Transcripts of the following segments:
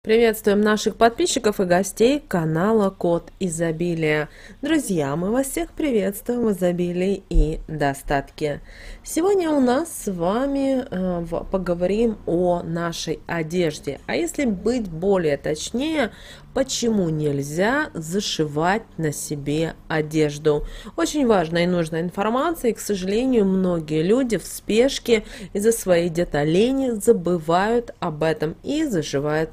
Приветствуем наших подписчиков и гостей канала Код Изобилия. Друзья, мы вас всех приветствуем в изобилии и достатке. Сегодня у нас с вами поговорим о нашей одежде. А если быть более точнее, почему нельзя зашивать на себе одежду? Очень важная и нужная информация, и, к сожалению, многие люди в спешке из-за своей где-то лени забывают об этом и зашивают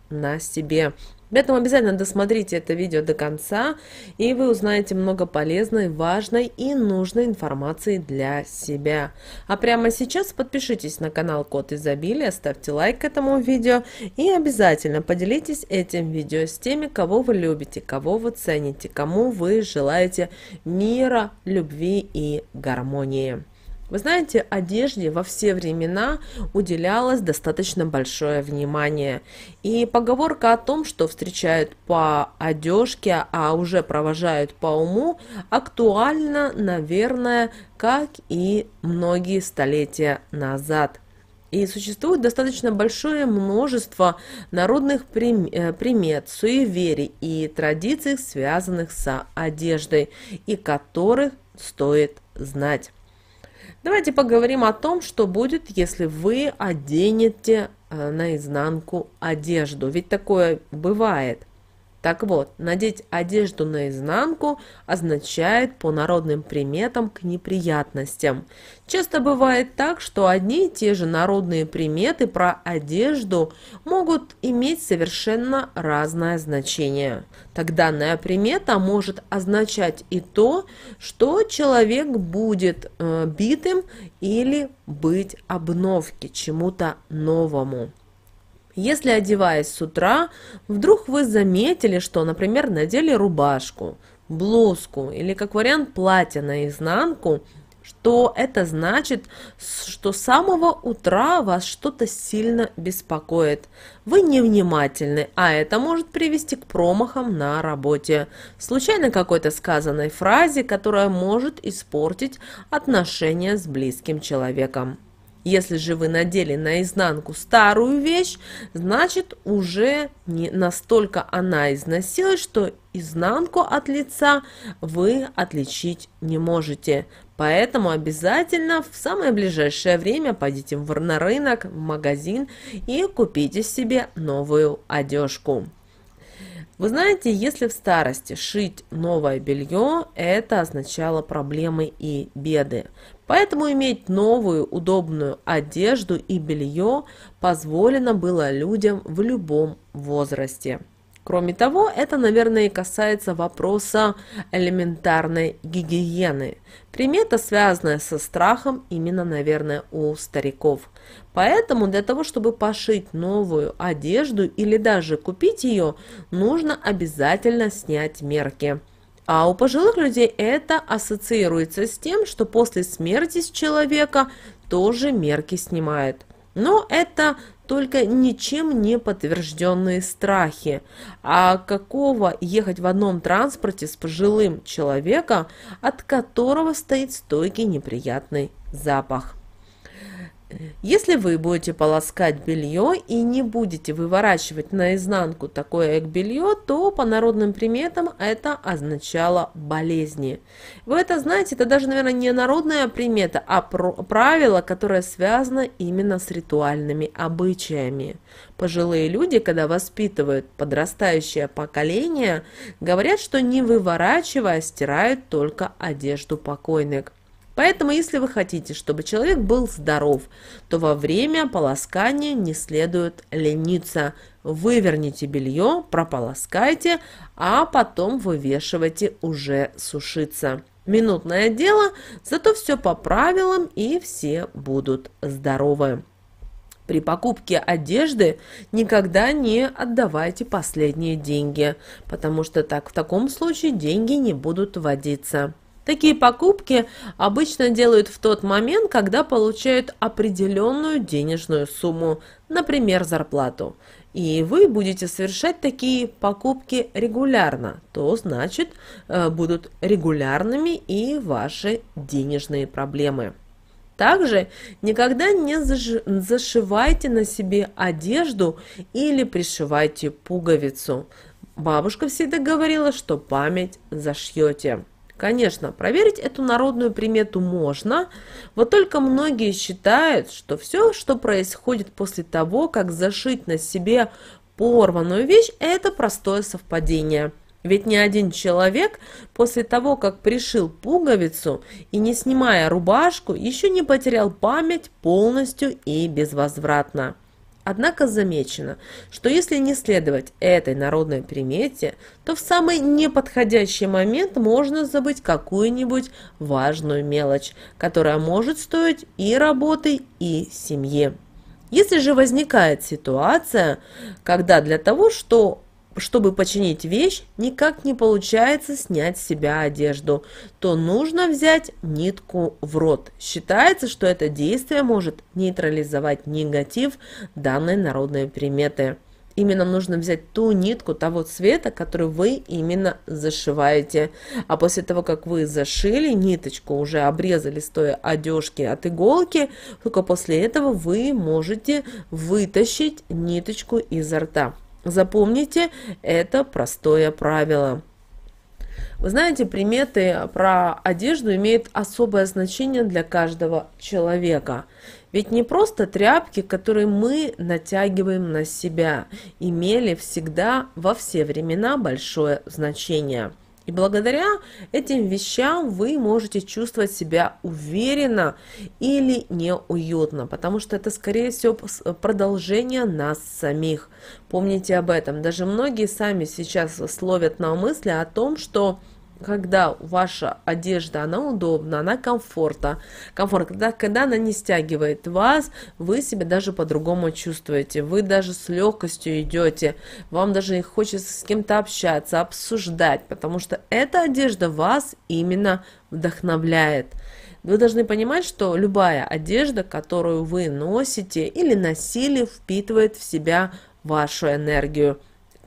на себе. Поэтому обязательно досмотрите это видео до конца, и вы узнаете много полезной, важной и нужной информации для себя. А прямо сейчас подпишитесь на канал Код Изобилия, ставьте лайк этому видео и обязательно поделитесь этим видео с теми, кого вы любите, кого вы цените, кому вы желаете мира, любви и гармонии. Вы знаете, одежде во все времена уделялось достаточно большое внимание. И поговорка о том, что встречают по одежке, а уже провожают по уму, актуальна, наверное, как и многие столетия назад. И существует достаточно большое множество народных примет, суеверий и традиций, связанных с одеждой, и которых стоит знать. Давайте поговорим о том, что будет, если вы оденете наизнанку одежду. Ведь такое бывает. Так вот, надеть одежду наизнанку означает по народным приметам к неприятностям. Часто бывает так, что одни и те же народные приметы про одежду могут иметь совершенно разное значение. Так данная примета может означать и то, что человек будет битым или быть обновки чему-то новому. Если, одеваясь с утра, вдруг вы заметили, что, например, надели рубашку, блузку или, как вариант, платье наизнанку, что это значит, что с самого утра вас что-то сильно беспокоит. Вы невнимательны, а это может привести к промахам на работе, случайно какой-то сказанной фразе, которая может испортить отношения с близким человеком. Если же вы надели наизнанку старую вещь, значит уже не настолько она износилась, что изнанку от лица вы отличить не можете. Поэтому обязательно в самое ближайшее время пойдите на рынок, в магазин и купите себе новую одежку. Вы знаете, если в старости шить новое белье, это означало проблемы и беды. Поэтому иметь новую удобную одежду и белье позволено было людям в любом возрасте. Кроме того, это, наверное, и касается вопроса элементарной гигиены. Примета, связанная со страхом, именно, наверное, у стариков. Поэтому для того, чтобы пошить новую одежду или даже купить ее, нужно обязательно снять мерки. А у пожилых людей это ассоциируется с тем, что после смерти человека тоже мерки снимают. Но это только ничем не подтвержденные страхи. А какого ехать в одном транспорте с пожилым человеком, от которого стоит стойкий неприятный запах? Если вы будете полоскать белье и не будете выворачивать наизнанку такое белье, то по народным приметам это означало болезни. Вы это знаете, это даже, наверное, не народная примета, а правило, которое связано именно с ритуальными обычаями. Пожилые люди, когда воспитывают подрастающее поколение, говорят, что не выворачивая, стирают только одежду покойных. Поэтому, если вы хотите, чтобы человек был здоров, то во время полоскания не следует лениться. Выверните белье, прополоскайте, а потом вывешивайте уже сушиться. Минутное дело, зато все по правилам и все будут здоровы. При покупке одежды никогда не отдавайте последние деньги, потому что в таком случае деньги не будут водиться. Такие покупки обычно делают в тот момент, когда получают определенную денежную сумму, например, зарплату. И вы будете совершать такие покупки регулярно, то значит будут регулярными и ваши денежные проблемы. Также никогда не зашивайте на себе одежду или пришивайте пуговицу. Бабушка всегда говорила, что память зашьете. Конечно, проверить эту народную примету можно, вот только многие считают, что все, что происходит после того, как зашить на себе порванную вещь, это простое совпадение. Ведь ни один человек после того, как пришил пуговицу и не снимая рубашку, еще не потерял память полностью и безвозвратно. Однако замечено, что если не следовать этой народной примете, то в самый неподходящий момент можно забыть какую-нибудь важную мелочь, которая может стоить и работы, и семьи. Если же возникает ситуация, когда для того, чтобы починить вещь, никак не получается снять с себя одежду, то нужно взять нитку в рот. Считается, что это действие может нейтрализовать негатив данной народной приметы. Именно нужно взять ту нитку того цвета, который вы именно зашиваете. А после того, как вы зашили ниточку, уже обрезали с той одежки от иголки, только после этого вы можете вытащить ниточку изо рта. Запомните это простое правило. Вы знаете, приметы про одежду имеют особое значение для каждого человека. Ведь не просто тряпки, которые мы натягиваем на себя, имели всегда во все времена большое значение. И благодаря этим вещам вы можете чувствовать себя уверенно или неуютно, потому что это, скорее всего, продолжение нас самих. Помните об этом. Даже многие сами сейчас словят на мысли о том, что когда ваша одежда, она удобна, она комфортна, когда она не стягивает вас, вы себя даже по-другому чувствуете, вы даже с легкостью идете, вам даже хочется с кем-то общаться, обсуждать, потому что эта одежда вас именно вдохновляет. Вы должны понимать, что любая одежда, которую вы носите или носили, впитывает в себя вашу энергию.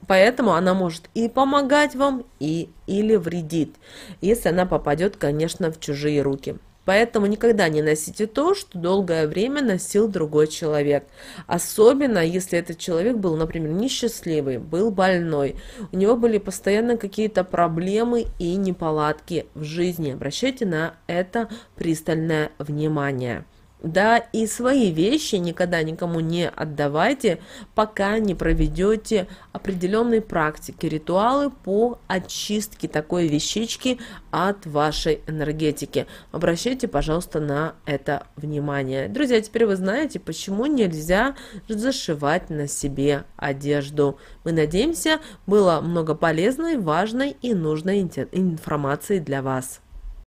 Поэтому она может и помогать вам, или вредить, если она попадет, конечно, в чужие руки. Поэтому никогда не носите то, что долгое время носил другой человек. Особенно, если этот человек был, например, несчастливый, был больной, у него были постоянно какие-то проблемы и неполадки в жизни. Обращайте на это пристальное внимание. Да, и свои вещи никогда никому не отдавайте, пока не проведете определенные практики, ритуалы по очистке такой вещички от вашей энергетики. Обращайте, пожалуйста, на это внимание. Друзья, теперь вы знаете, почему нельзя зашивать на себе одежду. Мы надеемся, было много полезной, важной и нужной информации для вас.